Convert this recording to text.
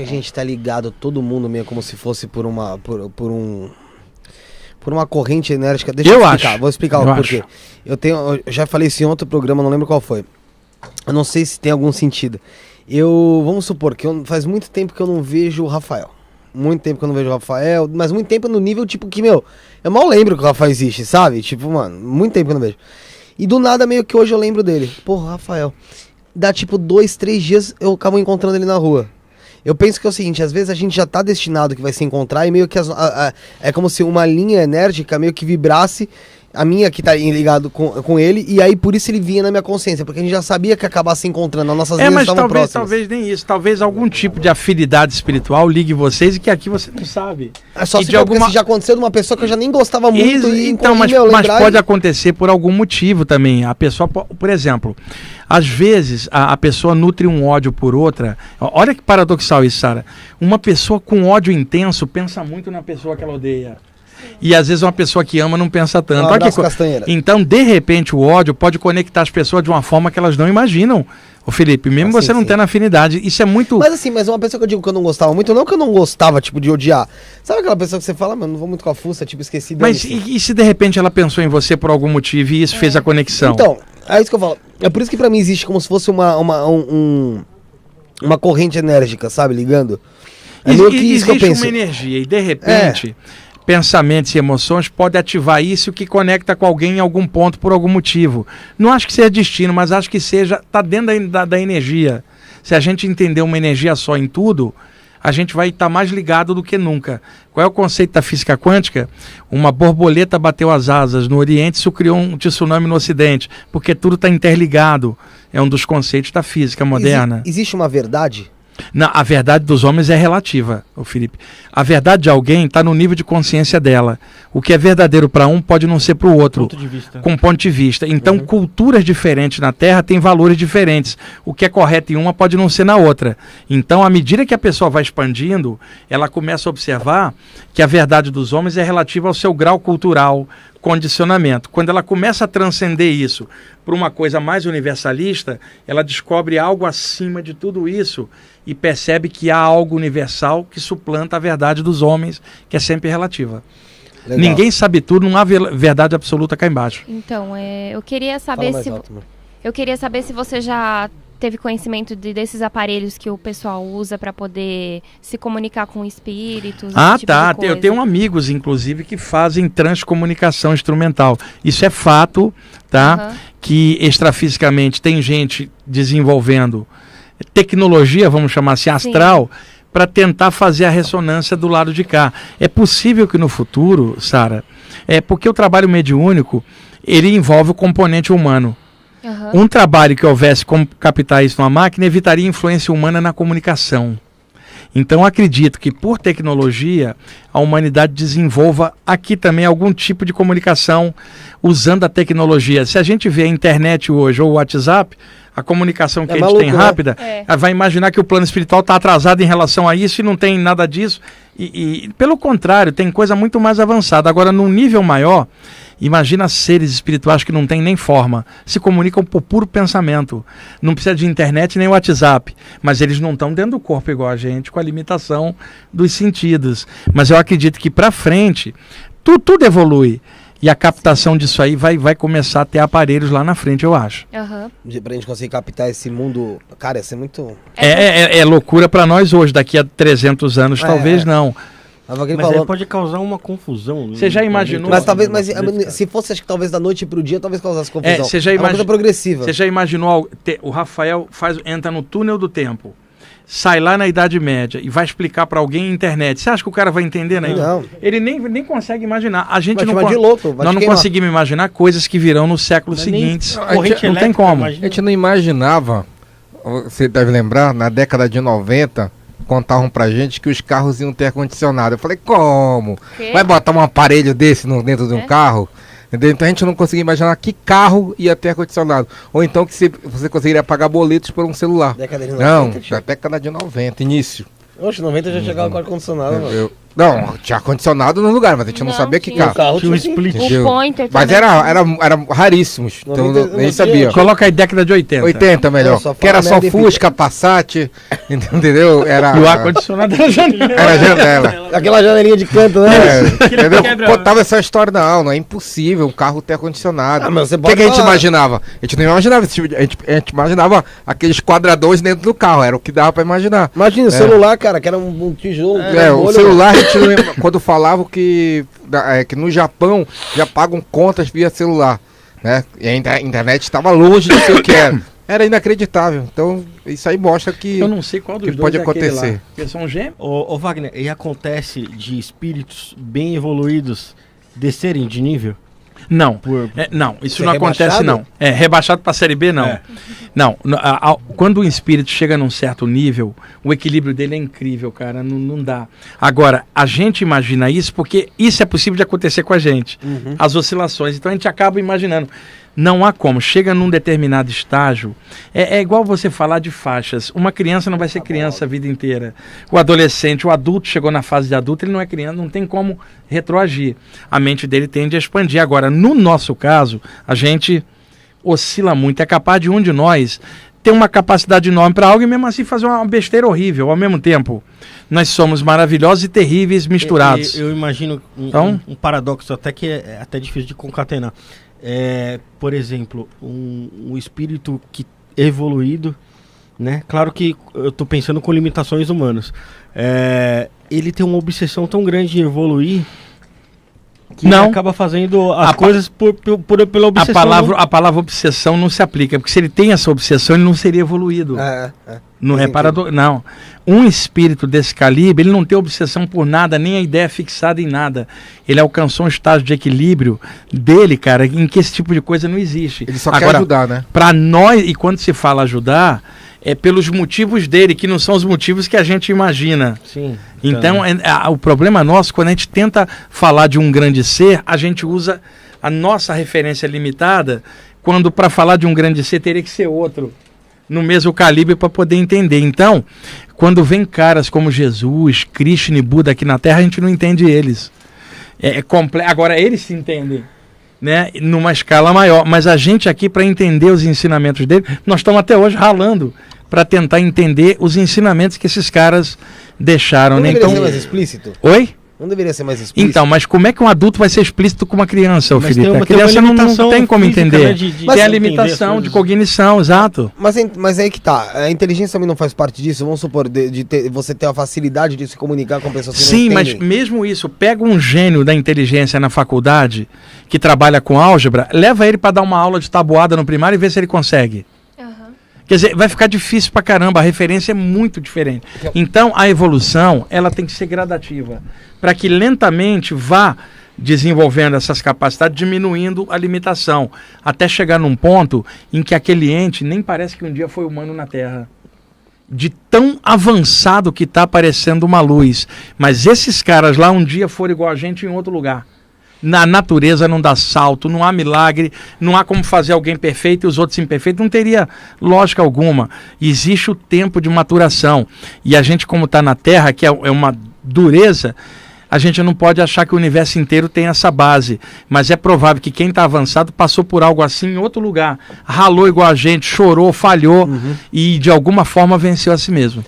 a gente tá ligado, todo mundo meio como se fosse por uma corrente enérgica. Deixa eu explicar, vou explicar o porquê. Eu já falei isso em outro programa, não lembro qual foi. Eu não sei se tem algum sentido. Vamos supor que faz muito tempo que eu não vejo o Rafael. Muito tempo que eu não vejo o Rafael, mas muito tempo no nível, tipo, que, eu mal lembro que o Rafael existe, sabe? Tipo, mano, muito tempo que eu não vejo. E do nada, meio que hoje eu lembro dele. Porra, Rafael. Dá, tipo, 2, 3 dias, eu acabo encontrando ele na rua. Eu penso que é o seguinte, às vezes a gente já tá destinado que vai se encontrar e meio que é como se uma linha enérgica meio que vibrasse, a minha que tá ligado com ele, e aí por isso ele vinha na minha consciência, porque a gente já sabia que ia acabar se encontrando, as nossas linhas estavam próximas. Talvez nem isso, talvez algum tipo de afinidade espiritual ligue vocês e que aqui você não sabe. É só se já aconteceu de uma pessoa que eu já nem gostava muito mas pode acontecer por algum motivo também. A pessoa, por exemplo, às vezes a pessoa nutre um ódio por outra. Olha que paradoxal isso, Sara. Uma pessoa com ódio intenso pensa muito na pessoa que ela odeia. E às vezes uma pessoa que ama não pensa tanto. Então, de repente, o ódio pode conectar as pessoas de uma forma que elas não imaginam. Ô Felipe, mesmo você não tendo afinidade, isso é muito... Mas uma pessoa que eu digo que eu não gostava muito, não que eu não gostava, tipo, de odiar. Sabe aquela pessoa que você fala, mano, não vou muito com a fuça, tipo, esqueci dele. Mas e se de repente ela pensou em você por algum motivo e isso fez a conexão? Então, é isso que eu falo. É por isso que pra mim existe como se fosse uma corrente enérgica, sabe, ligando. É meio que isso que eu penso. Uma energia e de repente... pensamentos e emoções pode ativar isso que conecta com alguém em algum ponto por algum motivo. Não acho que seja destino, mas acho que está dentro da energia. Se a gente entender uma energia só em tudo, a gente vai estar mais ligado do que nunca. Qual é o conceito da física quântica? Uma borboleta bateu as asas no Oriente, isso criou um tsunami no Ocidente, porque tudo está interligado. É um dos conceitos da física moderna. Existe uma verdade? Não, a verdade dos homens é relativa, Felipe. A verdade de alguém está no nível de consciência dela. O que é verdadeiro para um pode não ser para o outro, com ponto de vista. Então, culturas diferentes na Terra têm valores diferentes. O que é correto em uma pode não ser na outra. Então, à medida que a pessoa vai expandindo, ela começa a observar que a verdade dos homens é relativa ao seu grau cultural, condicionamento. Quando ela começa a transcender isso para uma coisa mais universalista, ela descobre algo acima de tudo isso e percebe que há algo universal que suplanta a verdade dos homens, que é sempre relativa. Legal. Ninguém sabe tudo, não há verdade absoluta cá embaixo. Então, eu queria saber se você já teve conhecimento desses aparelhos que o pessoal usa para poder se comunicar com espíritos? Eu tenho amigos, inclusive, que fazem transcomunicação instrumental. Isso é fato, tá? Que extrafisicamente tem gente desenvolvendo tecnologia, vamos chamar assim, astral, para tentar fazer a ressonância do lado de cá. É possível que no futuro, Sara, porque o trabalho mediúnico, ele envolve o componente humano. Um trabalho que houvesse como captar isso numa máquina evitaria influência humana na comunicação. Então acredito que por tecnologia a humanidade desenvolva aqui também algum tipo de comunicação usando a tecnologia. Se a gente vê a internet hoje ou o WhatsApp, a comunicação que a gente tem rápida, vai imaginar que o plano espiritual está atrasado em relação a isso e não tem nada disso. E pelo contrário, tem coisa muito mais avançada. Agora, num nível maior, imagina seres espirituais que não têm nem forma, se comunicam por puro pensamento. Não precisa de internet nem WhatsApp, mas eles não estão dentro do corpo igual a gente, com a limitação dos sentidos. Mas eu acredito que para frente, tudo evolui. E a captação disso aí vai começar a ter aparelhos lá na frente, eu acho. Pra gente conseguir captar esse mundo, cara, isso é muito... É loucura para nós hoje, daqui a 300 anos talvez não. Mas aí pode causar uma confusão. Você já imaginou? Mas se fosse, acho que talvez da noite pro dia, talvez causasse confusão. Você já uma coisa progressiva. Você já imaginou, o Rafael entra no túnel do tempo, sai lá na Idade Média e vai explicar para alguém na internet. Você acha que o cara vai entender, né? Não. Ele nem consegue imaginar. A gente nós não conseguimos imaginar coisas que virão nos séculos seguintes. Não tem como. A gente não imaginava, você deve lembrar, na década de 90, contavam pra gente que os carros iam ter ar-condicionado. Eu falei, como? Vai botar um aparelho desse dentro de um carro? Entendeu? Então a gente não conseguia imaginar que carro ia ter ar-condicionado. Ou então que você conseguiria pagar boletos por um celular. Década de 90, não, da década de 90, início. Oxe, 90 já chegava com ar-condicionado, mano. Não, tinha ar-condicionado no lugar, mas a gente não sabia que carro. Tinha um split. O Pointer mas era raríssimos, então nem sabia. Coloca aí década de 80. 80 melhor. Que era só Fusca, Passat, entendeu? E o ar-condicionado era janela. Era janela. Aquela janelinha de canto, né? Entendeu? Contava essa história, não é impossível um carro ter ar-condicionado. Mas você o que a gente imaginava? A gente não imaginava esse tipo de, a gente imaginava aqueles quadradões dentro do carro, era o que dava pra imaginar. Imagina o celular, cara, que era um tijolo. O celular, a gente não lembra, quando falavam que no Japão já pagam contas via celular, né? E a internet estava longe de ser o que era. Era inacreditável. Então, isso aí mostra que eu não sei qual dos que pode acontecer. Porque são gêmeos. Ô Wagner, e acontece de espíritos bem evoluídos descerem de nível? Não, não, isso não acontece não. Rebaixado para a série B, não. Não, quando o espírito chega num certo nível, o equilíbrio dele é incrível, cara, não dá. Agora, a gente imagina isso porque isso é possível de acontecer com a gente, as oscilações, então a gente acaba imaginando. Não há como, chega num determinado estágio, é igual você falar de faixas, uma criança não vai ser criança a vida inteira, o adolescente, o adulto chegou na fase de adulto, ele não é criança, não tem como retroagir, a mente dele tende a expandir. Agora, no nosso caso, a gente oscila muito, é capaz de um de nós ter uma capacidade enorme para algo e mesmo assim fazer uma besteira horrível ao mesmo tempo. Nós somos maravilhosos e terríveis misturados. Eu imagino um paradoxo até que é até difícil de concatenar. Por exemplo, um espírito evoluído, né? Claro que eu estou pensando com limitações humanas. Ele tem uma obsessão tão grande em evoluir que ele acaba fazendo as coisas pela obsessão. A palavra obsessão não se aplica, porque se ele tem essa obsessão, ele não seria evoluído. Não é paradoxo. Não. Um espírito desse calibre, ele não tem obsessão por nada, nem a ideia fixada em nada. Ele alcançou um estágio de equilíbrio dele, cara, em que esse tipo de coisa não existe. Ele só quer ajudar, né? Para nós, e quando se fala ajudar, é pelos motivos dele, que não são os motivos que a gente imagina. Sim. Então, o problema nosso, quando a gente tenta falar de um grande ser, a gente usa a nossa referência limitada, quando para falar de um grande ser teria que ser outro, no mesmo calibre para poder entender. Então, quando vem caras como Jesus, Krishna e Buda aqui na Terra, a gente não entende eles. Agora, eles se entendem, né, numa escala maior. Mas a gente aqui, para entender os ensinamentos dele, nós estamos até hoje ralando para tentar entender os ensinamentos que esses caras deixaram. Não né? deveria ser mais explícito? Oi? Não deveria ser mais explícito? Então, mas como é que um adulto vai ser explícito com uma criança, Felipe? A criança não tem como entender. Tem a limitação de cognição, exato. Mas aí que tá. A inteligência também não faz parte disso? Vamos supor, você ter a facilidade de se comunicar com pessoas que não entendem. Sim, mas mesmo isso, pega um gênio da inteligência na faculdade, que trabalha com álgebra, leva ele para dar uma aula de tabuada no primário e vê se ele consegue. Quer dizer, vai ficar difícil pra caramba, a referência é muito diferente. Então, a evolução, ela tem que ser gradativa, para que lentamente vá desenvolvendo essas capacidades, diminuindo a limitação, até chegar num ponto em que aquele ente nem parece que um dia foi humano na Terra. De tão avançado que está aparecendo uma luz. Mas esses caras lá um dia foram igual a gente em outro lugar. Na natureza não dá salto, não há milagre, não há como fazer alguém perfeito e os outros imperfeitos, não teria lógica alguma. Existe o tempo de maturação. E a gente, como está na Terra, que é uma dureza, a gente não pode achar que o universo inteiro tem essa base. Mas é provável que quem está avançado passou por algo assim em outro lugar. Ralou igual a gente, chorou, falhou e de alguma forma venceu a si mesmo.